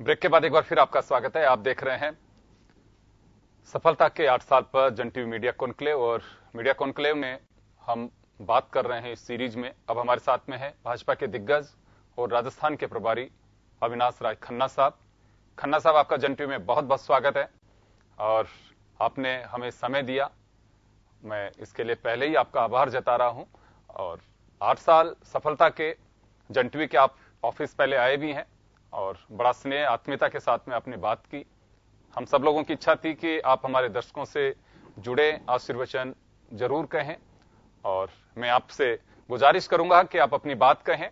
Break के बाद एक बार फिर आपका स्वागत है। आप देख रहे हैं सफलता के 8 साल पर जन टीवी मीडिया कॉन्क्लेव, और मीडिया कॉन्क्लेव में हम बात कर रहे हैं इस सीरीज में। अब हमारे साथ में है भाजपा के दिग्गज और राजस्थान के प्रभारी अविनाश राय खन्ना साहब। खन्ना साहब, आपका जन टीवी में बहुत बहुत स्वागत है और आपने हमें समय दिया। मैं इसके लिए पहले ही आपका आभार जता रहा हूं। और 8 साल सफलता के जन टीवी के आप ऑफिस पहले आए भी हैं और बड़ा स्नेह आत्मीयता के साथ में आपने बात की। हम सब लोगों की इच्छा थी कि आप हमारे दर्शकों से जुड़े, आशीर्वचन जरूर कहें, और मैं आपसे गुजारिश करूंगा कि आप अपनी बात कहें,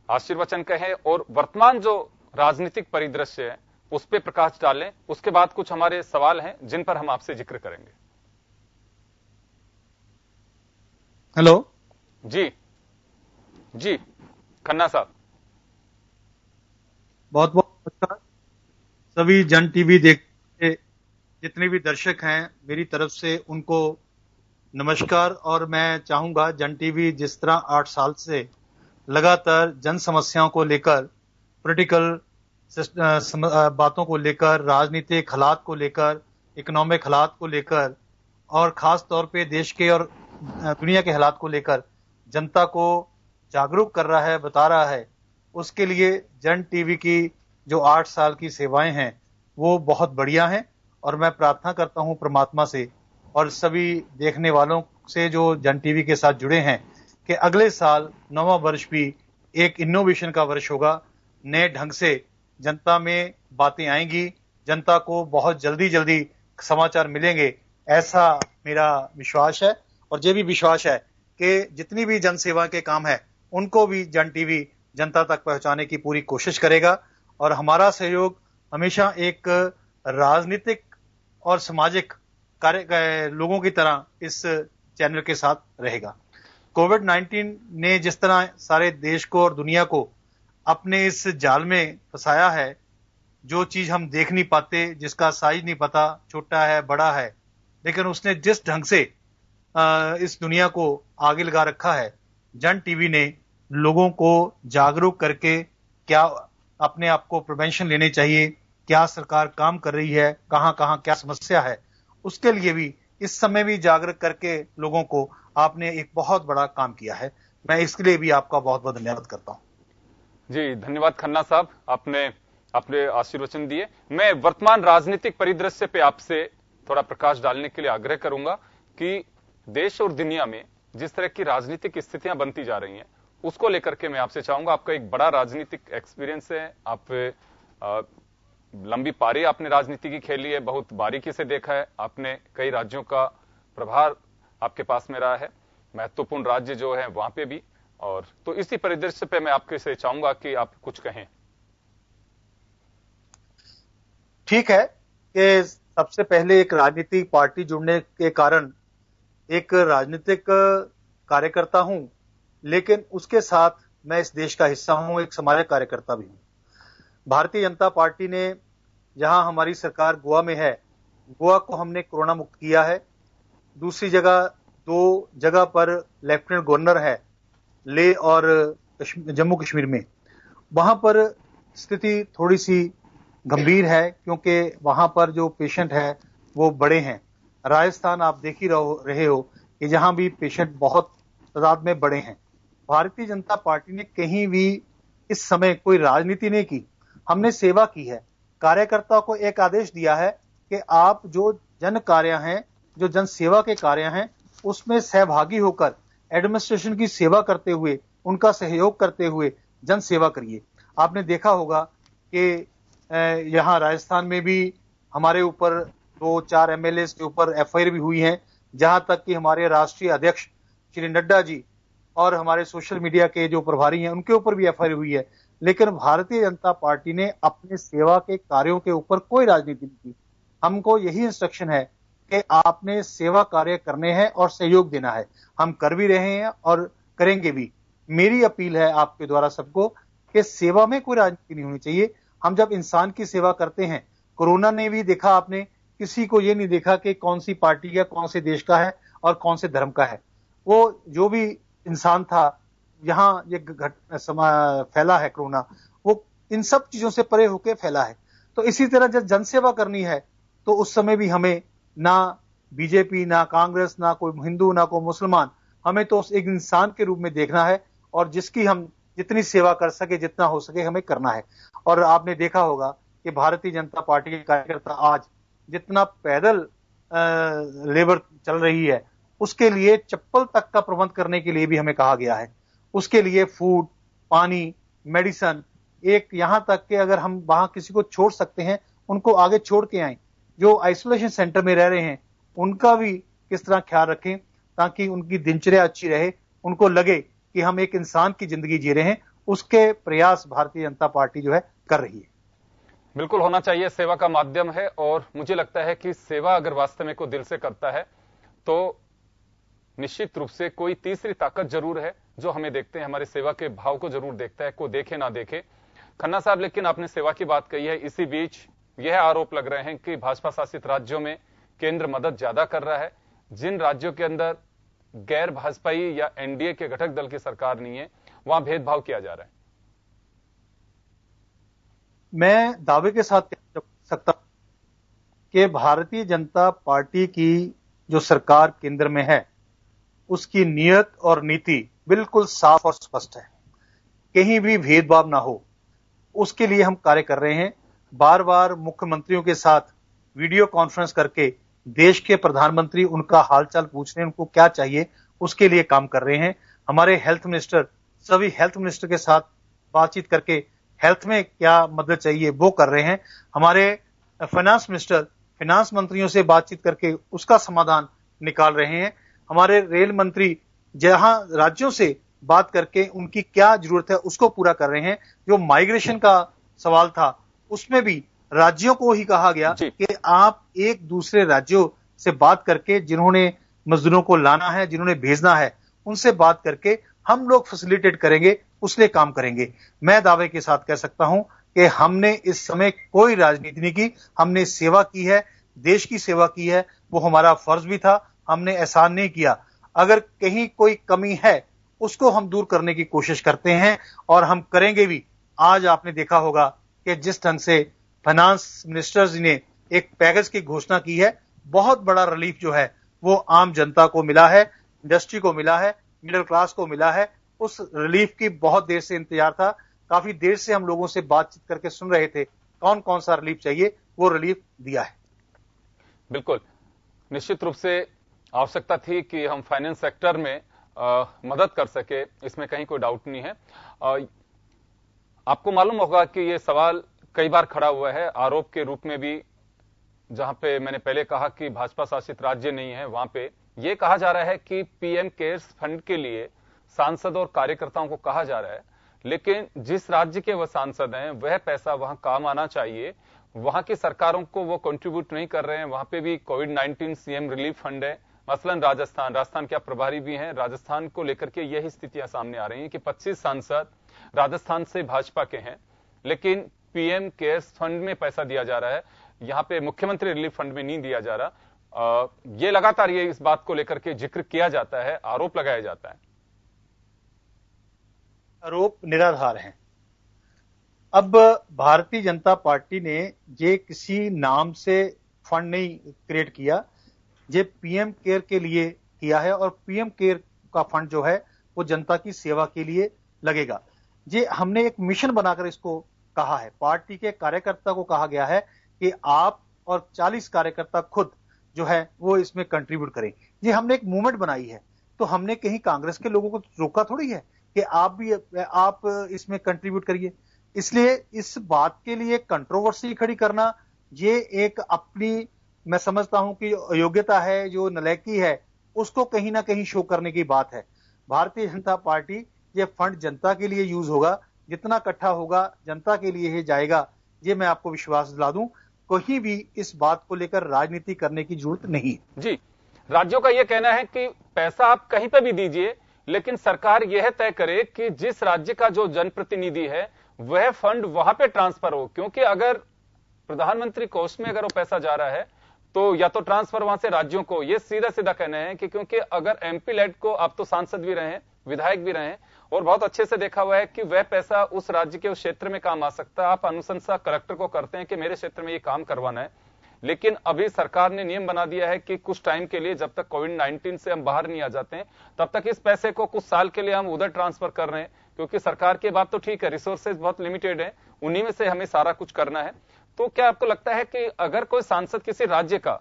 आशीर्वचन कहें और वर्तमान जो राजनीतिक परिदृश्य है उस पर प्रकाश डालें। उसके बाद कुछ हमारे सवाल हैं जिन पर हम आपसे जिक्र करेंगे। हेलो जी जी खन्ना साहब, बहुत बहुत नमस्कार। सभी जन टीवी देखते जितने भी दर्शक हैं, मेरी तरफ से उनको नमस्कार। और मैं चाहूंगा जन टीवी जिस तरह 8 साल से लगातार जन समस्याओं को लेकर, पॉलिटिकल बातों को लेकर, राजनीतिक हालात को लेकर, इकोनॉमिक हालात को लेकर और खास तौर पे देश के और दुनिया के हालात को लेकर जनता को जागरूक कर रहा है, बता रहा है, उसके लिए जन टीवी की जो 8 साल की सेवाएं हैं वो बहुत बढ़िया हैं। और मैं प्रार्थना करता हूं परमात्मा से और सभी देखने वालों से जो जन टीवी के साथ जुड़े हैं कि अगले साल नवा वर्ष भी एक इनोवेशन का वर्ष होगा। नए ढंग से जनता में बातें आएंगी, जनता को बहुत जल्दी जल्दी समाचार मिलेंगे, ऐसा मेरा विश्वास है। और ये भी विश्वास है कि जितनी भी जन सेवा के काम है उनको भी जन टीवी जनता तक पहुंचाने की पूरी कोशिश करेगा। और हमारा सहयोग हमेशा एक राजनीतिक और सामाजिक कार्य लोगों की तरह इस चैनल के साथ रहेगा। कोविड-19 ने जिस तरह सारे देश को और दुनिया को अपने इस जाल में फंसाया है, जो चीज हम देख नहीं पाते, जिसका साइज नहीं पता, छोटा है बड़ा है, लेकिन उसने जिस ढंग से इस दुनिया को आगे लगा रखा है, जन टीवी ने लोगों को जागरूक करके क्या अपने आप को प्रिवेंशन लेने चाहिए, क्या सरकार काम कर रही है, कहां कहां क्या समस्या है, उसके लिए भी इस समय भी जागरूक करके लोगों को आपने एक बहुत बड़ा काम किया है। मैं इसके लिए भी आपका बहुत बहुत धन्यवाद करता हूं। जी धन्यवाद खन्ना साहब, आपने अपने आशीर्वचन दिए। मैं वर्तमान राजनीतिक परिदृश्य पे आपसे थोड़ा प्रकाश डालने के लिए आग्रह करूंगा कि देश और दुनिया में जिस तरह की राजनीतिक स्थितियां बनती जा रही हैं उसको लेकर के मैं आपसे चाहूंगा। आपका एक बड़ा राजनीतिक एक्सपीरियंस है, आप लंबी पारी आपने राजनीति की खेली है, बहुत बारीकी से देखा है, आपने कई राज्यों का प्रभार आपके पास में रहा है, महत्वपूर्ण राज्य जो है वहां पे भी। और तो इसी परिदृश्य पे मैं आपके से चाहूंगा कि आप कुछ कहें। ठीक है कि सबसे पहले एक राजनीतिक पार्टी जुड़ने के कारण एक राजनीतिक कार्यकर्ता हूं, लेकिन उसके साथ मैं इस देश का हिस्सा हूं, एक सामाजिक कार्यकर्ता भी हूं। भारतीय जनता पार्टी ने जहां हमारी सरकार गोवा में है, गोवा को हमने कोरोना मुक्त किया है। दूसरी जगह 2 जगह पर लेफ्टिनेंट गवर्नर है, ले और जम्मू कश्मीर में। वहां पर स्थिति थोड़ी सी गंभीर है क्योंकि वहां पर जो पेशेंट है वो बड़े हैं। राजस्थान आप देख ही रहे हो कि जहां भी पेशेंट बहुत तादाद में बड़े हैं। भारतीय जनता पार्टी ने कहीं भी इस समय कोई राजनीति नहीं की, हमने सेवा की है। कार्यकर्ता को एक आदेश दिया है कि आप जो जन कार्य हैं, जो जन सेवा के कार्य हैं, उसमें सहभागी होकर एडमिनिस्ट्रेशन की सेवा करते हुए, उनका सहयोग करते हुए जन सेवा करिए। आपने देखा होगा कि यहाँ राजस्थान में भी हमारे ऊपर 2-4 एमएलए के ऊपर एफआईआर भी हुई है, जहां तक कि हमारे राष्ट्रीय अध्यक्ष श्री नड्डा जी और हमारे सोशल मीडिया के जो प्रभारी हैं उनके ऊपर भी एफआईआर हुई है। लेकिन भारतीय जनता पार्टी ने अपने सेवा के कार्यों के ऊपर कोई राजनीति नहीं की। हमको यही इंस्ट्रक्शन है कि आपने सेवा कार्य करने हैं और सहयोग देना है। हम कर भी रहे हैं और करेंगे भी। मेरी अपील है आपके द्वारा सबको कि सेवा में कोई राजनीति नहीं होनी चाहिए। हम जब इंसान की सेवा करते हैं, कोरोना ने भी देखा आपने, किसी को ये नहीं देखा कि कौन सी पार्टी या कौन से देश का है और कौन से धर्म का है। वो जो भी इंसान था, यहाँ ये फैला है कोरोना, वो इन सब चीजों से परे होकर फैला है। तो इसी तरह जब जनसेवा करनी है तो उस समय भी हमें ना बीजेपी, ना कांग्रेस, ना कोई हिंदू, ना कोई मुसलमान, हमें तो एक इंसान के रूप में देखना है और जिसकी हम जितनी सेवा कर सके, जितना हो सके हमें करना है। और आपने देखा होगा कि भारतीय जनता पार्टी के कार्यकर्ता आज जितना पैदल लेबर चल रही है, उसके लिए चप्पल तक का प्रबंध करने के लिए भी हमें कहा गया है। उसके लिए फूड, पानी, मेडिसिन, एक यहां तक कि अगर हम वहां किसी को छोड़ सकते हैं उनको आगे छोड़ के आए। जो आइसोलेशन सेंटर में रह रहे हैं उनका भी किस तरह ख्याल रखें ताकि उनकी दिनचर्या अच्छी रहे, उनको लगे कि हम एक इंसान की जिंदगी जी रहे हैं। उसके प्रयास भारतीय जनता पार्टी जो है कर रही है। बिल्कुल होना चाहिए, सेवा का माध्यम है और मुझे लगता है कि सेवा अगर वास्तव में को दिल से करता है तो निश्चित रूप से कोई तीसरी ताकत जरूर है जो हमें देखते हैं, हमारे सेवा के भाव को जरूर देखता है, को देखे ना देखे। खन्ना साहब, लेकिन आपने सेवा की बात कही है, इसी बीच यह आरोप लग रहे हैं कि भाजपा शासित राज्यों में केंद्र मदद ज्यादा कर रहा है। जिन राज्यों के अंदर गैर भाजपाई या एनडीए के घटक दल की सरकार नहीं है, वहां भेदभाव किया जा रहा है। मैं दावे के साथ कह सकता कि भारतीय जनता पार्टी की जो सरकार केंद्र में है उसकी नीयत और नीति बिल्कुल साफ और स्पष्ट है, कहीं भी भेदभाव ना हो, उसके लिए हम कार्य कर रहे हैं। बार बार मुख्यमंत्रियों के साथ वीडियो कॉन्फ्रेंस करके देश के प्रधानमंत्री उनका हालचाल पूछ रहे हैं, उनको क्या चाहिए उसके लिए काम कर रहे हैं। हमारे हेल्थ मिनिस्टर सभी हेल्थ मिनिस्टर के साथ बातचीत करके हेल्थ में क्या मदद चाहिए वो कर रहे हैं। हमारे फाइनेंस मिनिस्टर फाइनेंस मंत्रियों से बातचीत करके उसका समाधान निकाल रहे हैं। हमारे रेल मंत्री जहां राज्यों से बात करके उनकी क्या जरूरत है उसको पूरा कर रहे हैं। जो माइग्रेशन का सवाल था उसमें भी राज्यों को ही कहा गया कि आप एक दूसरे राज्यों से बात करके जिन्होंने मजदूरों को लाना है, जिन्होंने भेजना है, उनसे बात करके हम लोग फैसिलिटेट करेंगे, उसलिए काम करेंगे। मैं दावे के साथ कह सकता हूं कि हमने इस समय कोई राजनीति नहीं की, हमने सेवा की है, देश की सेवा की है, वो हमारा फर्ज भी था, हमने एहसान नहीं किया। अगर कहीं कोई कमी है उसको हम दूर करने की कोशिश करते हैं और हम करेंगे भी। आज आपने देखा होगा कि जिस ढंग से फाइनेंस मिनिस्टर्स ने एक पैकेज की घोषणा की है, बहुत बड़ा रिलीफ जो है वो आम जनता को मिला है, इंडस्ट्री को मिला है, मिडिल क्लास को मिला है। उस रिलीफ की बहुत देर से इंतजार था, काफी देर से हम लोगों से बातचीत करके सुन रहे थे कौन कौन सा रिलीफ चाहिए, वो रिलीफ दिया है। बिल्कुल, निश्चित रूप से आवश्यकता थी कि हम फाइनेंस सेक्टर में मदद कर सके, इसमें कहीं कोई डाउट नहीं है। आपको मालूम होगा कि ये सवाल कई बार खड़ा हुआ है आरोप के रूप में भी, जहां पे मैंने पहले कहा कि भाजपा शासित राज्य नहीं है, वहां पे ये कहा जा रहा है कि पीएम केयर्स फंड के लिए सांसद और कार्यकर्ताओं को कहा जा रहा है, लेकिन जिस राज्य के वह सांसद हैं वह पैसा वहां काम आना चाहिए, वहां की सरकारों को वो कंट्रीब्यूट नहीं कर रहे हैं। वहां पे भी कोविड-19 सीएम रिलीफ फंड है। मसलन राजस्थान के आप प्रभारी भी हैं, राजस्थान को लेकर के यही स्थितियां सामने आ रही हैं कि 25 सांसद राजस्थान से भाजपा के हैं, लेकिन पीएम केयर्स फंड में पैसा दिया जा रहा है, यहां पे मुख्यमंत्री रिलीफ फंड में नहीं दिया जा रहा। ये लगातार ये इस बात को लेकर के जिक्र किया जाता है, आरोप लगाया जाता है। आरोप निराधार हैं। अब भारतीय जनता पार्टी ने ये किसी नाम से फंड नहीं क्रिएट किया, ये पीएम केयर के लिए किया है और पीएम केयर का फंड जो है वो जनता की सेवा के लिए लगेगा। ये हमने एक मिशन बनाकर इसको कहा है, पार्टी के कार्यकर्ता को कहा गया है कि आप और 40 कार्यकर्ता खुद जो है वो इसमें कंट्रीब्यूट करें। ये हमने एक मूवमेंट बनाई है, तो हमने कहीं कांग्रेस के लोगों को रोका थोड़ी है कि आप इसमें कंट्रीब्यूट करिए। इसलिए इस बात के लिए कंट्रोवर्सी खड़ी करना ये एक अपनी, मैं समझता हूं कि अयोग्यता है, जो नलायकी है, उसको कहीं ना कहीं शो करने की बात है। भारतीय जनता पार्टी, ये फंड जनता के लिए यूज होगा, जितना इकट्ठा होगा जनता के लिए ही जाएगा, ये मैं आपको विश्वास दिला दूं। कहीं भी इस बात को लेकर राजनीति करने की जरूरत नहीं। जी, राज्यों का यह कहना है कि पैसा आप कहीं पे भी दीजिए, लेकिन सरकार यह तय करे कि जिस राज्य का जो जनप्रतिनिधि है वह फंड वहां पे ट्रांसफर हो, क्योंकि अगर प्रधानमंत्री कोष में अगर वो पैसा जा रहा है तो या तो ट्रांसफर वहां से राज्यों को, ये सीधा सीधा कहना है कि क्योंकि अगर एमपी लेड को, आप तो सांसद भी रहे हैं, विधायक भी रहे हैं और बहुत अच्छे से देखा हुआ है कि वह पैसा उस राज्य के उस क्षेत्र में काम आ सकता है। आप अनुशंसा कलेक्टर को करते हैं कि मेरे क्षेत्र में ये काम करवाना है, लेकिन अभी सरकार ने नियम बना दिया है कि कुछ टाइम के लिए, जब तक कोविड-19 से हम बाहर नहीं आ जाते हैं, तब तक इस पैसे को कुछ साल के लिए हम उधर ट्रांसफर कर रहे हैं, क्योंकि सरकार की बात तो ठीक है, रिसोर्सेज बहुत लिमिटेड है, उन्हीं में से हमें सारा कुछ करना है। तो क्या आपको लगता है कि अगर कोई सांसद किसी राज्य का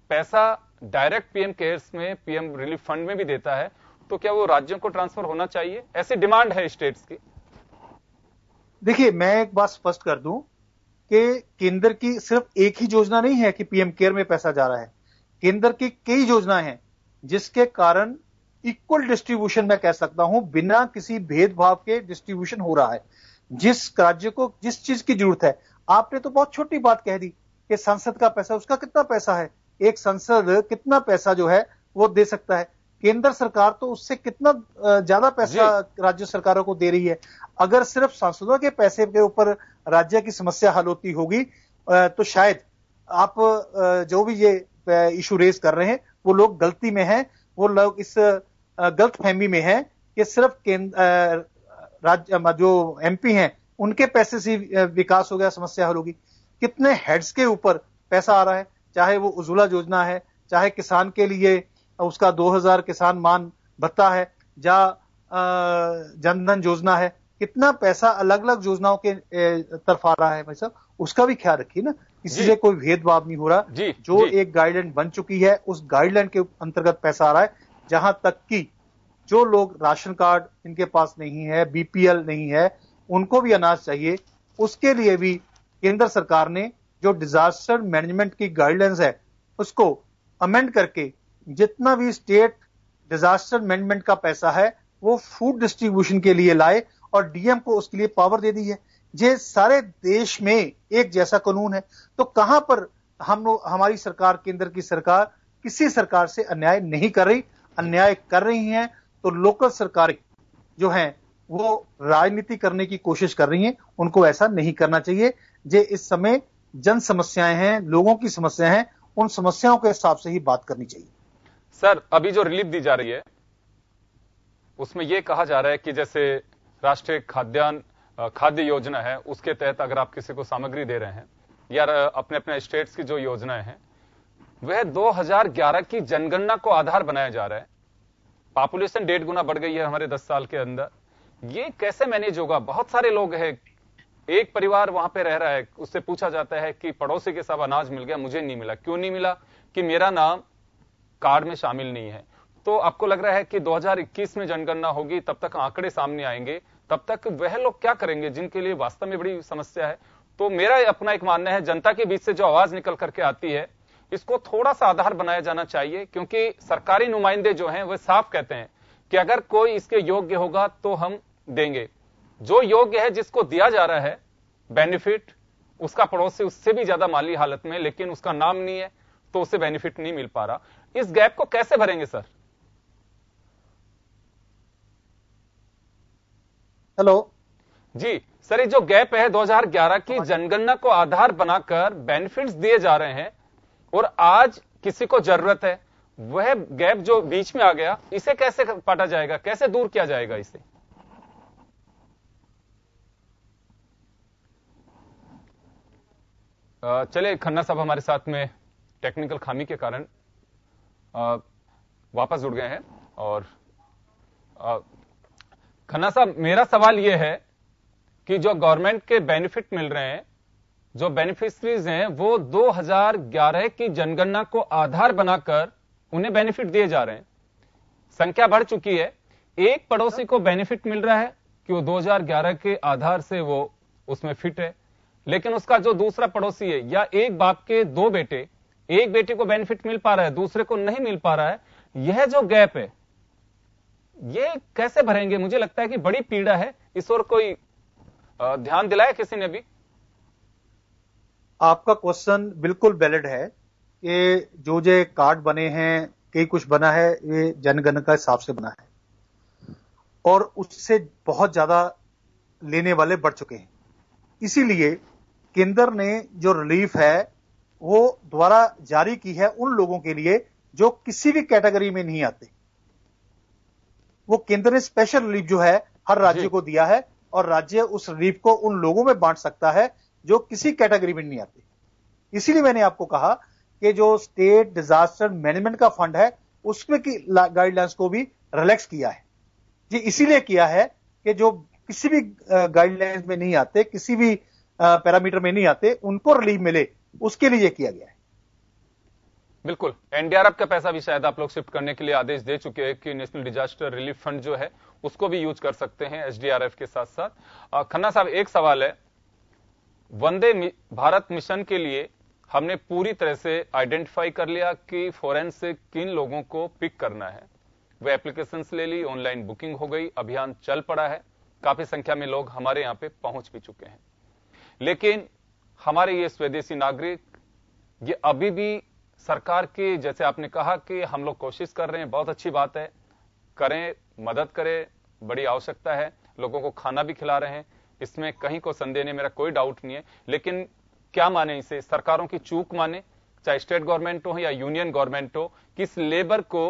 पैसा डायरेक्ट पीएम केयर्स में, पीएम रिलीफ फंड में भी देता है, तो क्या वो राज्यों को ट्रांसफर होना चाहिए? ऐसी डिमांड है स्टेट्स की। देखिए, मैं एक बात स्पष्ट कर दूं कि केंद्र की सिर्फ एक ही योजना नहीं है कि पीएम केयर में पैसा जा रहा है। केंद्र की कई योजनाएं हैं जिसके कारण इक्वल डिस्ट्रीब्यूशन मैं कह सकता हूं, बिना किसी भेदभाव के डिस्ट्रीब्यूशन हो रहा है। जिस राज्य को जिस चीज की जरूरत है, आपने तो बहुत छोटी बात कह दी कि संसद का पैसा, उसका कितना पैसा है? एक संसद कितना पैसा जो है वो दे सकता है? केंद्र सरकार तो उससे कितना ज्यादा पैसा राज्य सरकारों को दे रही है। अगर सिर्फ सांसदों के पैसे के ऊपर राज्य की समस्या हल होती होगी तो शायद आप जो भी ये इशू रेज कर रहे हैं वो लोग गलती में हैं, वो लोग इस गलत फहमी में हैं कि सिर्फ राज्य जो एमपी हैं उनके पैसे से विकास हो गया, समस्या हल होगी। कितने हेड्स के ऊपर पैसा आ रहा है, चाहे वो उज्ज्वला योजना है, चाहे किसान के लिए उसका 2000 किसान मान भत्ता है, या जनधन योजना है, कितना पैसा अलग अलग योजनाओं के तरफ आ रहा है भाई साहब, उसका भी ख्याल रखिए ना। किसी से कोई भेदभाव नहीं हो रहा। जो एक गाइडलाइन बन चुकी है उस गाइडलाइन के अंतर्गत पैसा आ रहा है। जहां तक कि जो लोग राशन कार्ड इनके पास नहीं है, बीपीएल नहीं है, उनको भी अनाज चाहिए, उसके लिए भी केंद्र सरकार ने जो डिजास्टर मैनेजमेंट की गाइडलाइंस है उसको अमेंड करके जितना भी स्टेट डिजास्टर मैनेजमेंट का पैसा है वो फूड डिस्ट्रीब्यूशन के लिए लाए और डीएम को उसके लिए पावर दे दी है। ये सारे देश में एक जैसा कानून है, तो कहां पर हमारी सरकार, केंद्र की सरकार किसी सरकार से अन्याय नहीं कर रही। अन्याय कर रही हैं तो लोकल सरकारें जो हैं वो राजनीति करने की कोशिश कर रही हैं, उनको ऐसा नहीं करना चाहिए। जे इस समय जन समस्याएं हैं, लोगों की समस्याएं हैं, उन समस्याओं के हिसाब से ही बात करनी चाहिए। सर, अभी जो रिलीफ दी जा रही है उसमें यह कहा जा रहा है कि जैसे राष्ट्रीय खाद्य योजना है, उसके तहत अगर आप किसी को सामग्री दे रहे हैं या अपने अपने स्टेट्स की जो योजनाएं हैं, वह 2011 की जनगणना को आधार बनाया जा रहा है। पॉपुलेशन 1.5 गुना बढ़ गई है हमारे 10 साल के अंदर। ये कैसे मैनेज होगा? बहुत सारे लोग हैं, एक परिवार वहां पे रह रहा है, उससे पूछा जाता है कि पड़ोसी के सब अनाज मिल गया, मुझे नहीं मिला। क्यों नहीं मिला? कि मेरा नाम कार्ड में शामिल नहीं है। तो आपको लग रहा है कि 2021 में जनगणना होगी, तब तक आंकड़े सामने आएंगे, तब तक वह लोग क्या करेंगे जिनके लिए वास्तव में बड़ी समस्या है? तो मेरा अपना एक मानना है, जनता के बीच से जो आवाज निकल करके आती है, इसको थोड़ा सा आधार बनाया जाना चाहिए, क्योंकि सरकारी नुमाइंदे जो हैं वह साफ कहते हैं कि अगर कोई इसके योग्य होगा तो हम देंगे। जो योग्य है, जिसको दिया जा रहा है बेनिफिट, उसका पड़ोसी उससे भी ज्यादा माली हालत में, लेकिन उसका नाम नहीं है तो उसे बेनिफिट नहीं मिल पा रहा। इस गैप को कैसे भरेंगे सर? हेलो जी सर, ये जो गैप है 2011 की जनगणना को आधार बनाकर बेनिफिट्स दिए जा रहे हैं और आज किसी को जरूरत है, वह गैप जो बीच में आ गया, इसे कैसे पाटा जाएगा, कैसे दूर किया जाएगा इसे? चलिए, खन्ना साहब हमारे साथ में टेक्निकल खामी के कारण वापस जुड़ गए हैं। और खन्ना साहब, मेरा सवाल यह है कि जो गवर्नमेंट के बेनिफिट मिल रहे हैं, जो बेनिफिशरीज हैं, वो 2011 की जनगणना को आधार बनाकर उन्हें बेनिफिट दिए जा रहे हैं। संख्या बढ़ चुकी है, एक पड़ोसी को बेनिफिट मिल रहा है कि वो 2011 के आधार से वो उसमें फिट है, लेकिन उसका जो दूसरा पड़ोसी है, या एक बाप के 2 बेटे, एक बेटे को बेनिफिट मिल पा रहा है, दूसरे को नहीं मिल पा रहा है, यह जो गैप है ये कैसे भरेंगे? मुझे लगता है कि बड़ी पीड़ा है। इस ओर कोई ध्यान दिलाया किसी ने भी? आपका क्वेश्चन बिल्कुल वैलिड है कि जो कार्ड बने हैं, कई कुछ बना है, ये जनगणना के हिसाब से बना है और उससे बहुत ज्यादा लेने वाले बढ़ चुके हैं। इसीलिए केंद्र ने जो रिलीफ है वो द्वारा जारी की है उन लोगों के लिए जो किसी भी कैटेगरी में नहीं आते। वो केंद्र ने स्पेशल रिलीफ जो है हर राज्य को दिया है, और राज्य उस रिलीफ को उन लोगों में बांट सकता है जो किसी कैटेगरी में नहीं आते। इसीलिए मैंने आपको कहा कि जो स्टेट डिजास्टर मैनेजमेंट का फंड है उसमें की गाइडलाइंस को भी रिलैक्स किया है। ये इसीलिए किया है कि जो किसी भी गाइडलाइंस में नहीं आते, किसी भी पैरामीटर में नहीं आते, उनको रिलीफ मिले, उसके लिए किया गया है। बिल्कुल, एनडीआरएफ का पैसा भी शायद आप लोग शिफ्ट करने के लिए आदेश दे चुके हैं कि नेशनल डिजास्टर रिलीफ फंड जो है उसको भी यूज कर सकते हैं एसडीआरएफ के साथ साथ। खन्ना साहब, एक सवाल है, वंदे भारत मिशन के लिए हमने पूरी तरह से आइडेंटिफाई कर लिया कि फॉरेन से किन लोगों को पिक करना है, वो एप्लीकेशंस ले ली, ऑनलाइन बुकिंग हो गई, अभियान चल पड़ा है, काफी संख्या में लोग हमारे यहां पे पहुंच भी चुके हैं। लेकिन हमारे ये स्वदेशी नागरिक ये अभी भी सरकार की, जैसे आपने कहा कि हम लोग कोशिश कर रहे हैं, बहुत अच्छी बात है, करें, मदद करें, बड़ी आवश्यकता है, लोगों को खाना भी खिला रहे हैं, इसमें कहीं को संदेह नहीं, मेरा कोई डाउट नहीं है। लेकिन क्या माने इसे, सरकारों की चूक माने, चाहे स्टेट गवर्नमेंट हो या यूनियन गवर्नमेंट हो, किस लेबर को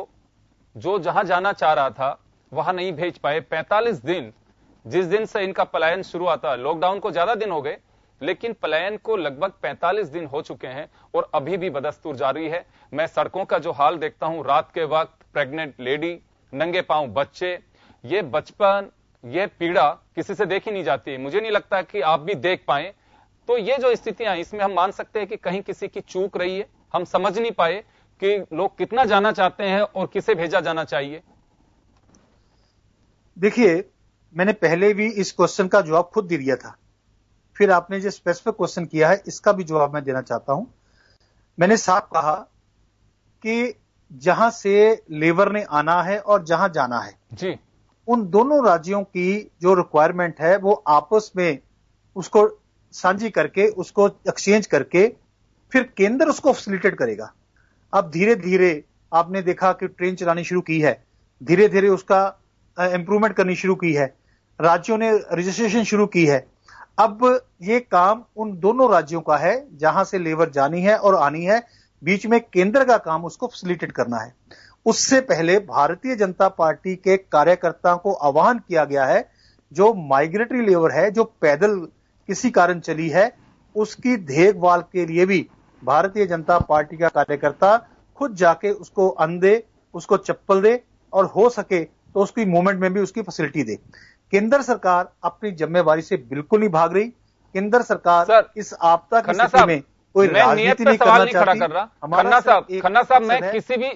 जो जहां जाना चाह रहा था वहां नहीं भेज पाए। 45 दिन, जिस दिन से इनका पलायन शुरू हुआ था, लॉकडाउन को ज्यादा दिन हो गए, लेकिन पलायन को लगभग 45 दिन हो चुके हैं और अभी भी बदस्तूर जारी है। मैं सड़कों का जो हाल देखता हूं, रात के वक्त प्रेग्नेंट लेडी, नंगे पांव बच्चे, ये बचपन, ये पीड़ा किसी से देखी नहीं जाती। मुझे नहीं लगता कि आप भी देख पाए। तो ये जो स्थितियां, इसमें हम मान सकते हैं कि कहीं किसी की चूक रही है, हम समझ नहीं पाए कि लोग कितना जाना चाहते हैं और किसे भेजा जाना चाहिए। देखिए, मैंने पहले भी इस क्वेश्चन का जवाब खुद दे दिया था, फिर आपने जो स्पेसिफिक क्वेश्चन किया है इसका भी जवाब मैं देना चाहता हूं। मैंने साफ कहा कि जहां से लेबर ने आना है और जहां जाना है जी, उन दोनों राज्यों की जो रिक्वायरमेंट है वो आपस में उसको साझी करके, उसको एक्सचेंज करके, फिर केंद्र उसको फैसिलिटेट करेगा। अब धीरे धीरे आपने देखा कि ट्रेन चलानी शुरू की है, धीरे धीरे उसका इंप्रूवमेंट करनी शुरू की है, राज्यों ने रजिस्ट्रेशन शुरू की है। अब ये काम उन दोनों राज्यों का है जहां से लेबर जानी है और आनी है, बीच में केंद्र का काम उसको फैसिलिटेट करना है। उससे पहले भारतीय जनता पार्टी के कार्यकर्ताओं को आह्वान किया गया है, जो माइग्रेटरी लेबर है, जो पैदल किसी कारण चली है, उसकी देखभाल के लिए भी भारतीय जनता पार्टी का कार्यकर्ता खुद जाके उसको अन्न दे, उसको चप्पल दे, और हो सके तो उसकी मूवमेंट में भी उसकी फैसिलिटी दे। केंद्र सरकार अपनी जिम्मेवारी से बिल्कुल नहीं भाग रही। केंद्र सरकार इस आपदा की स्थिति में कोई राजनीति नहीं करना चाहती। खन्ना साहब, मैं किसी भी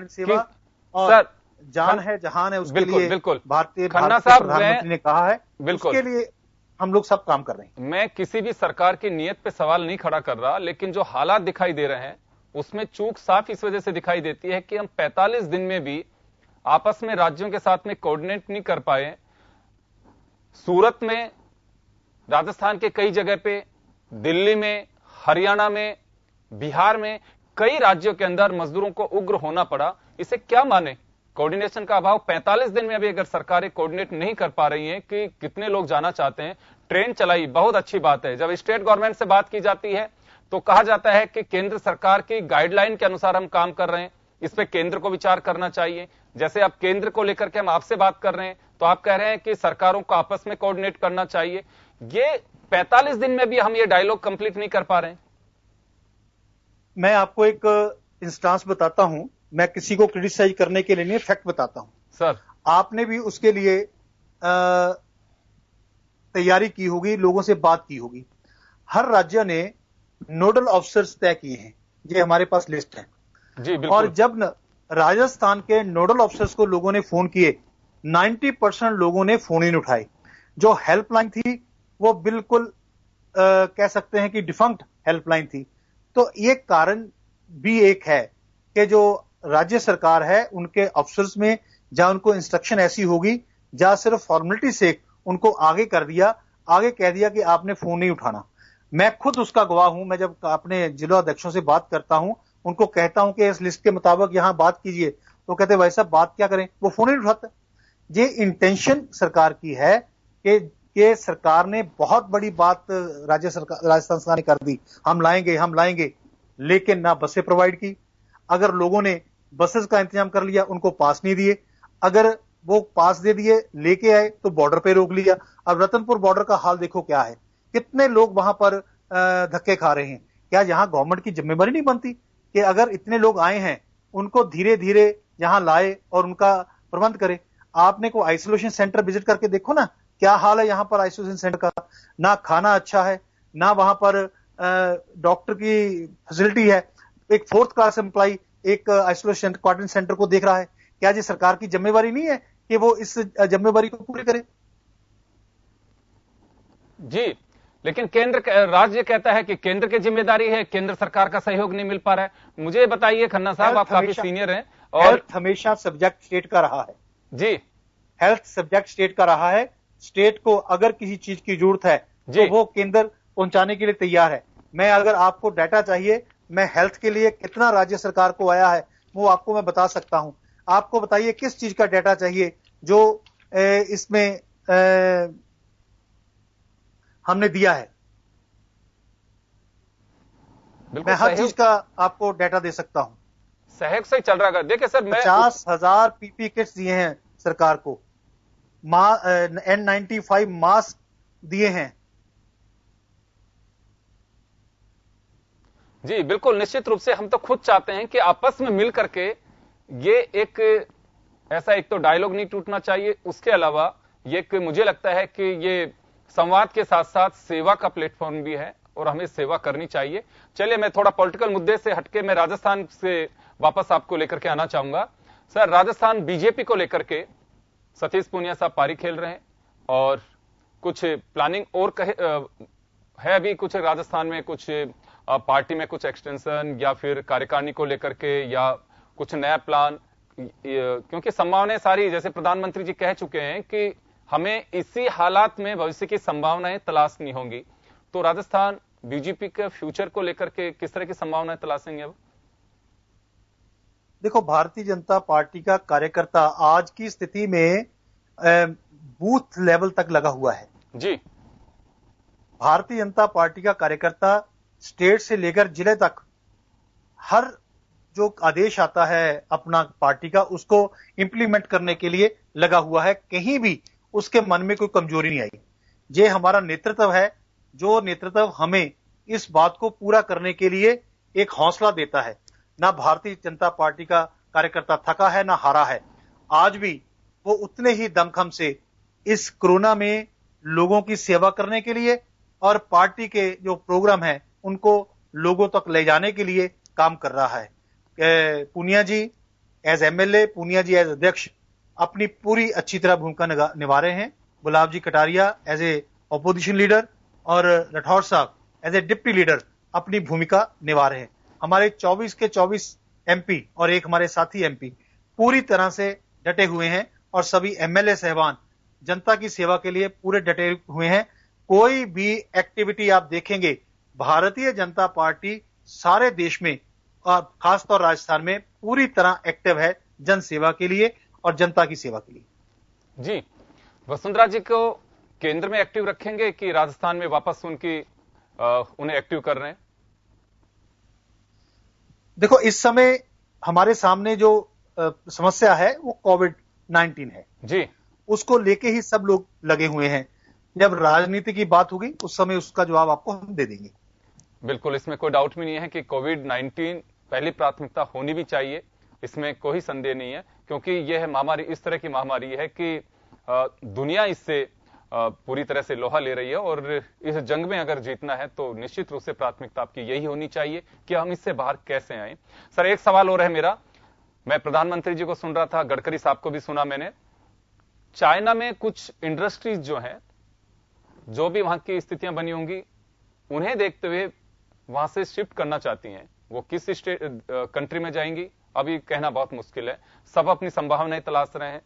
सेवा और जान है जहान है, उसके लिए भारतीय प्रधानमंत्री ने कहा है, उसके लिए हम लोग सब काम कर रहे हैं। मैं किसी भी सरकार की नीयत पे सवाल नहीं खड़ा कर रहा, लेकिन जो हालात दिखाई दे रहे हैं उसमें चूक साफ इस वजह से दिखाई देती है कि हम 45 दिन में भी आपस में राज्यों के साथ में कोऑर्डिनेट नहीं कर पाए। सूरत में, राजस्थान के कई जगह पे, दिल्ली में, हरियाणा में, बिहार में, कई राज्यों के अंदर मजदूरों को उग्र होना पड़ा। इसे क्या माने, कोऑर्डिनेशन का अभाव। 45 दिन में अभी अगर सरकारें कोऑर्डिनेट नहीं कर पा रही हैं कि कितने लोग जाना चाहते हैं। ट्रेन चलाई, बहुत अच्छी बात है। जब स्टेट गवर्नमेंट से बात की जाती है तो कहा जाता है कि केंद्र सरकार की गाइडलाइन के अनुसार हम काम कर रहे हैं, इस पे केंद्र को विचार करना चाहिए। जैसे अब केंद्र को लेकर के हम आपसे बात कर रहे हैं तो आप कह रहे हैं कि सरकारों को आपस में कोऑर्डिनेट करना चाहिए। ये 45 दिन में भी हम ये डायलॉग कंप्लीट नहीं कर पा रहे हैं। मैं आपको एक इंस्टांस बताता हूं, मैं किसी को क्रिटिसाइज करने के लिए नहीं, फैक्ट बताता हूं। सर, आपने भी उसके लिए तैयारी की होगी, लोगों से बात की होगी। हर राज्य ने नोडल ऑफिसर्स तय किए हैं, ये हमारे पास लिस्ट है जी, बिल्कुल। और जब राजस्थान के नोडल ऑफिसर्स को लोगों ने फोन किए, 90% लोगों ने फोन ही नहीं उठाए। जो हेल्पलाइन थी वो बिल्कुल कह सकते हैं कि डिफंक्ट हेल्पलाइन थी। तो ये कारण भी एक है कि जो राज्य सरकार है उनके अफसर्स में जहां उनको इंस्ट्रक्शन ऐसी होगी, जहां सिर्फ फॉर्मेलिटी से उनको आगे कर दिया, आगे कह दिया कि आपने फोन नहीं उठाना। मैं खुद उसका गवाह हूं। मैं जब अपने जिला अध्यक्षों से बात करता हूं, उनको कहता हूं कि इस लिस्ट के मुताबिक यहां बात कीजिए, तो कहते भाई साहब बात क्या करें, वो फोन नहीं उठाते। ये इंटेंशन सरकार की है कि सरकार ने बहुत बड़ी बात राजस्थान सरकार ने कर दी, हम लाएंगे, लेकिन ना बसें प्रोवाइड की। अगर लोगों ने बसेस का इंतजाम कर लिया, उनको पास नहीं दिए। अगर वो पास दे दिए, लेके आए तो बॉर्डर पे रोक लिया। अब रतनपुर बॉर्डर का हाल देखो क्या है, कितने लोग वहां पर धक्के खा रहे हैं। क्या यहां गवर्नमेंट की जिम्मेवारी नहीं बनती कि अगर इतने लोग आए हैं उनको धीरे धीरे यहां लाए और उनका प्रबंध करे? आपने को आइसोलेशन सेंटर विजिट करके देखो ना, क्या हाल है यहां पर आइसोलेशन सेंटर का। ना खाना अच्छा है, ना वहां पर डॉक्टर की फैसिलिटी है। एक 4th क्लास एम्प्लॉय एक आइसोलेशन क्वारंटाइन सेंटर को देख रहा है। क्या ये सरकार की जिम्मेवारी नहीं है कि वो इस जिम्मेवारी को पूरी करे? जी, लेकिन राज्य कहता है कि केंद्र की जिम्मेदारी है, केंद्र सरकार का सहयोग नहीं मिल पा रहा है। मुझे बताइए खन्ना साहब, आप काफी सीनियर हैं और हेल्थ हमेशा सब्जेक्ट स्टेट का रहा है। जी, हेल्थ सब्जेक्ट स्टेट का रहा है। स्टेट को अगर किसी चीज की जरूरत है तो वो केंद्र पहुंचाने के लिए तैयार है। मैं अगर आपको डाटा चाहिए, मैं हेल्थ के लिए कितना राज्य सरकार को आया है वो आपको मैं बता सकता हूं। आपको बताइए किस चीज का डाटा चाहिए जो इसमें हमने दिया है। मैं हर चीज का आपको डाटा दे सकता हूं। सहयोग से ही चल रहा है। देखिए सर, मैं 50,000 पीपी किट्स दिए हैं सरकार को, N95 मास्क दिए हैं। जी बिल्कुल, निश्चित रूप से हम तो खुद चाहते हैं कि आपस में मिल करके ये एक ऐसा, एक तो डायलॉग नहीं टूटना चाहिए, उसके अलावा ये एक मुझे लगता है कि ये संवाद के साथ साथ सेवा का प्लेटफॉर्म भी है और हमें सेवा करनी चाहिए। चलिए, मैं थोड़ा पॉलिटिकल मुद्दे से हटके मैं राजस्थान से वापस आपको लेकर के आना चाहूंगा। सर, राजस्थान बीजेपी को लेकर के सतीश पूनिया साहब पारी खेल रहे हैं और कुछ प्लानिंग और है अभी कुछ राजस्थान में, कुछ पार्टी में कुछ एक्सटेंशन या फिर कार्यकारिणी को लेकर के या कुछ नया प्लान, क्योंकि संभावनाएं सारी, जैसे प्रधानमंत्री जी कह चुके हैं कि हमें इसी हालात में भविष्य की संभावनाएं तलाशनी होंगी। तो राजस्थान बीजेपी के फ्यूचर को लेकर के किस तरह की संभावनाएं तलाशेंगे अब? देखो, भारतीय जनता पार्टी का कार्यकर्ता आज की स्थिति में बूथ लेवल तक लगा हुआ है। जी, भारतीय जनता पार्टी का कार्यकर्ता स्टेट से लेकर जिले तक हर जो आदेश आता है अपना पार्टी का, उसको इंप्लीमेंट करने के लिए लगा हुआ है। कहीं भी उसके मन में कोई कमजोरी नहीं आई। ये हमारा नेतृत्व है, जो नेतृत्व हमें इस बात को पूरा करने के लिए एक हौसला देता है। ना भारतीय जनता पार्टी का कार्यकर्ता थका है, ना हारा है। आज भी वो उतने ही दमखम से इस कोरोना में लोगों की सेवा करने के लिए और पार्टी के जो प्रोग्राम है उनको लोगों तक ले जाने के लिए काम कर रहा है। Poonia ji as MLA, Poonia ji as अध्यक्ष अपनी पूरी अच्छी तरह भूमिका निभा रहे हैं। Gulab ji Kataria as a opposition leader और राठौर साहब एज ए डिप्टी लीडर अपनी भूमिका निभा रहे हैं। हमारे 24 के 24 एमपी और एक हमारे साथी एमपी पूरी तरह से डटे हुए हैं और सभी एमएलए साहबान जनता की सेवा के लिए पूरे डटे हुए हैं। कोई भी एक्टिविटी आप देखेंगे, भारतीय जनता पार्टी सारे देश में और खासतौर राजस्थान में पूरी तरह एक्टिव है जन सेवा के लिए और जनता की सेवा के लिए। जी, वसुंधरा जी को केंद्र में एक्टिव रखेंगे कि राजस्थान में वापस उन्हें एक्टिव कर रहे हैं? देखो, इस समय हमारे सामने जो समस्या है वो कोविड-19 है जी, उसको लेके ही सब लोग लगे हुए हैं। जब राजनीति की बात होगी उस समय उसका जवाब आपको हम दे देंगे। बिल्कुल, इसमें कोई डाउट भी नहीं है कि कोविड-19 पहली प्राथमिकता होनी भी चाहिए, इसमें कोई संदेह नहीं है, क्योंकि यह महामारी इस तरह की महामारी है कि दुनिया इससे पूरी तरह से लोहा ले रही है और इस जंग में अगर जीतना है तो निश्चित रूप से प्राथमिकता आपकी यही होनी चाहिए कि हम इससे बाहर कैसे आए। सर, एक सवाल और है मेरा। मैं प्रधानमंत्री जी को सुन रहा था, गडकरी साहब को भी सुना मैंने। चाइना में कुछ इंडस्ट्रीज जो हैं, जो भी वहां की स्थितियां बनी होंगी, उन्हें देखते हुए वहां से शिफ्ट करना चाहती हैं। वो किस कंट्री में जाएंगी अभी कहना बहुत मुश्किल है। सब अपनी संभावनाएं तलाश रहे हैं।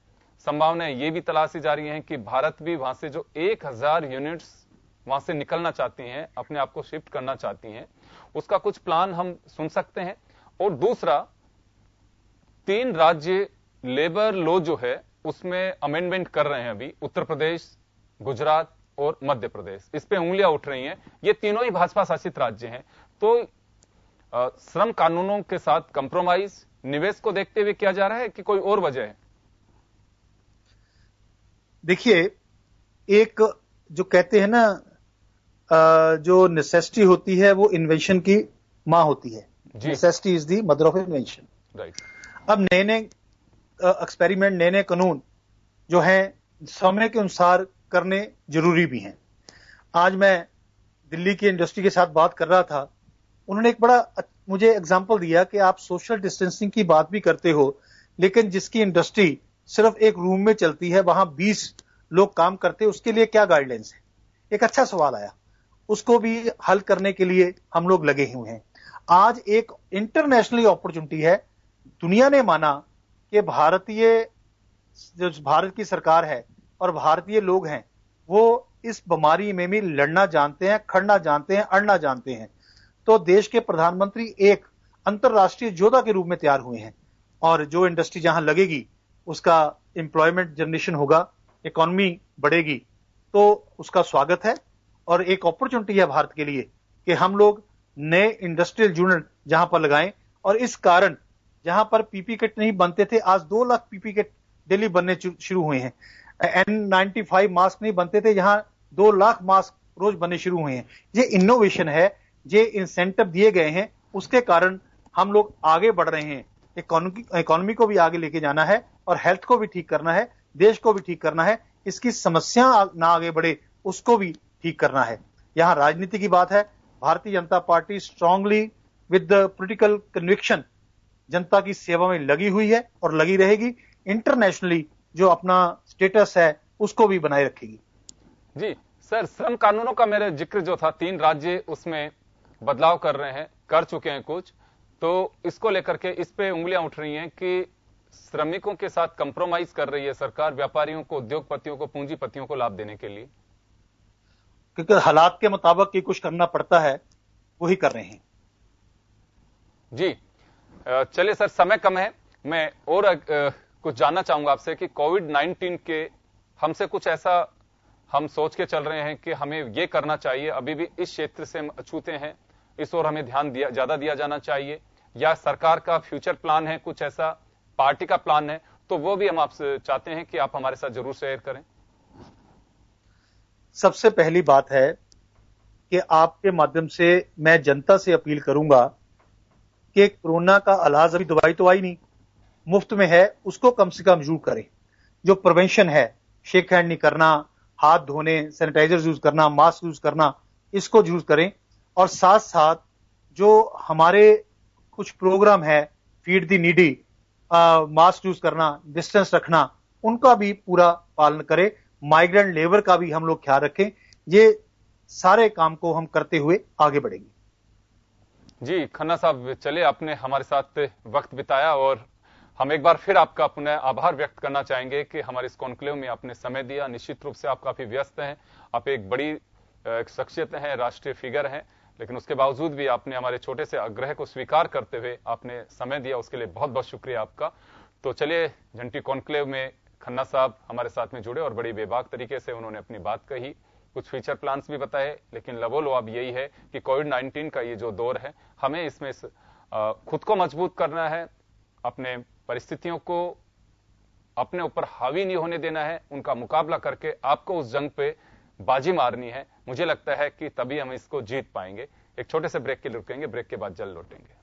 संभावनाएं ये भी तलाशी जा रही हैं कि भारत भी वहां से जो 1000 यूनिट्स वहां से निकलना चाहती हैं, अपने आप को शिफ्ट करना चाहती हैं, उसका कुछ प्लान हम सुन सकते हैं। और दूसरा, 3 राज्य लेबर लॉ जो है उसमें अमेंडमेंट कर रहे हैं अभी, उत्तर प्रदेश, गुजरात और मध्य प्रदेश। इस पे उंगलियां उठ रही हैं। ये तीनों ही भाजपा शासित राज्य हैं। तो श्रम कानूनों के साथ कंप्रोमाइज निवेश को देखते हुए किया जा रहा है कि कोई और वजह है? देखिए, एक जो कहते हैं ना, जो नेसेसिटी होती है वो इन्वेंशन की मां होती है। Necessity is the mother of invention. Right. अब नए नए एक्सपेरिमेंट, नए नए कानून जो हैं समय के अनुसार करने जरूरी भी हैं। आज मैं दिल्ली की इंडस्ट्री के साथ बात कर रहा था, उन्होंने एक बड़ा मुझे एग्जांपल दिया कि आप सोशल डिस्टेंसिंग की बात भी करते हो, लेकिन जिसकी इंडस्ट्री सिर्फ एक रूम में चलती है, वहां 20 लोग काम करते हैं, उसके लिए क्या गाइडलाइंस है? एक अच्छा सवाल आया, उसको भी हल करने के लिए हम लोग लगे हुए हैं। आज एक इंटरनेशनली अपॉर्चुनिटी है। दुनिया ने माना कि जो भारत की सरकार है और भारतीय लोग हैं, वो इस बीमारी में भी लड़ना जानते हैं, खड़ना जानते हैं, अड़ना जानते हैं। तो देश के प्रधानमंत्री एक अंतरराष्ट्रीय योद्धा के रूप में तैयार हुए हैं, और जो इंडस्ट्री जहां लगेगी उसका एम्प्लॉयमेंट जनरेशन होगा, इकोनॉमी बढ़ेगी, तो उसका स्वागत है। और एक अपॉर्चुनिटी है भारत के लिए कि हम लोग नए इंडस्ट्रियल यूनिट जहां पर लगाएं, और इस कारण जहां पर पीपी किट नहीं बनते थे, आज 2 लाख पीपी किट डेली बनने शुरू हुए हैं। N95 मास्क नहीं बनते थे, यहां 2 लाख मास्क रोज बनने शुरू हुए हैं। ये इनोवेशन है, ये इंसेंटिव दिए गए हैं, उसके कारण हम लोग आगे बढ़ रहे हैं। इकोनॉमी को भी आगे लेके जाना है और हेल्थ को भी ठीक करना है, देश को भी ठीक करना है। इसकी समस्या ना आगे बढ़े उसको भी ठीक करना है। यहां राजनीति की बात है। Bharatiya Janata party strongly with the political conviction जनता की सेवा में लगी हुई है और लगी रहेगी। इंटरनेशनली जो अपना स्टेटस है उसको भी बनाए रखेगी। जी सर, श्रम कानूनों का मेरा जिक्र जो था, 3 राज्य उसमें बदलाव कर रहे हैं, कर चुके हैं कुछ, तो इसको लेकर के इस पे उंगलियां उठ रही हैं कि श्रमिकों के साथ कंप्रोमाइज कर रही है सरकार, व्यापारियों को, उद्योगपतियों को, पूंजीपतियों को लाभ देने के लिए। क्योंकि हालात के मुताबिक ही कुछ करना पड़ता है, वही कर रहे हैं। जी चलिए सर, समय कम है, मैं और कुछ जानना चाहूंगा आपसे कि कोविड-19 के हमसे कुछ ऐसा हम सोच के चल रहे हैं कि हमें ये करना चाहिए, अभी भी इस क्षेत्र से हम अछूते हैं, इस ओर हमें ध्यान ज्यादा दिया जाना चाहिए, या सरकार का फ्यूचर प्लान है, कुछ ऐसा पार्टी का प्लान है, तो वो भी हम आपसे चाहते हैं कि आप हमारे साथ जरूर शेयर करें। सबसे पहली बात है कि आपके माध्यम से मैं जनता से अपील करूंगा कि कोरोना का इलाज, अभी दवाई तो आई नहीं, मुफ्त में है, उसको कम से कम यूज करें। जो प्रिवेंशन है, शेक हैंड नहीं करना, हाथ धोने, सैनिटाइजर यूज करना, मास्क यूज करना, इसको यूज करें। और साथ साथ जो हमारे कुछ प्रोग्राम है, feed the needy, mask use करना, डिस्टेंस रखना, उनका भी पूरा पालन करें। माइग्रेंट लेबर का भी हम लोग ख्याल रखें। ये सारे काम को हम करते हुए आगे बढ़ेंगे। जी खन्ना साहब, चले आपने हमारे साथ वक्त बिताया और हम एक बार फिर आपका पुनः आभार व्यक्त करना चाहेंगे कि हमारे इस कॉन्क्लेव में आपने समय दिया। निश्चित रूप से आप काफी व्यस्त हैं, आप एक बड़ी शख्सियत हैं, राष्ट्रीय फिगर हैं, लेकिन उसके बावजूद भी आपने हमारे छोटे से आग्रह को स्वीकार करते हुए आपने समय दिया, उसके लिए बहुत बहुत शुक्रिया आपका। तो चलिए, जंटी कॉन्क्लेव में खन्ना साहब हमारे साथ में जुड़े और बड़ी बेबाक तरीके से उन्होंने अपनी बात कही, कुछ फ्यूचर प्लान्स भी बताए, लेकिन लबोलबाब यही है कि कोविड-19 का ये जो दौर है, हमें इसमें खुद को मजबूत करना है, अपने परिस्थितियों को अपने ऊपर हावी नहीं होने देना है, उनका मुकाबला करके आपको उस जंग पे बाजी मारनी है। मुझे लगता है कि तभी हम इसको जीत पाएंगे। एक छोटे से ब्रेक के लिए रुकेंगे, ब्रेक के बाद जल्द लौटेंगे।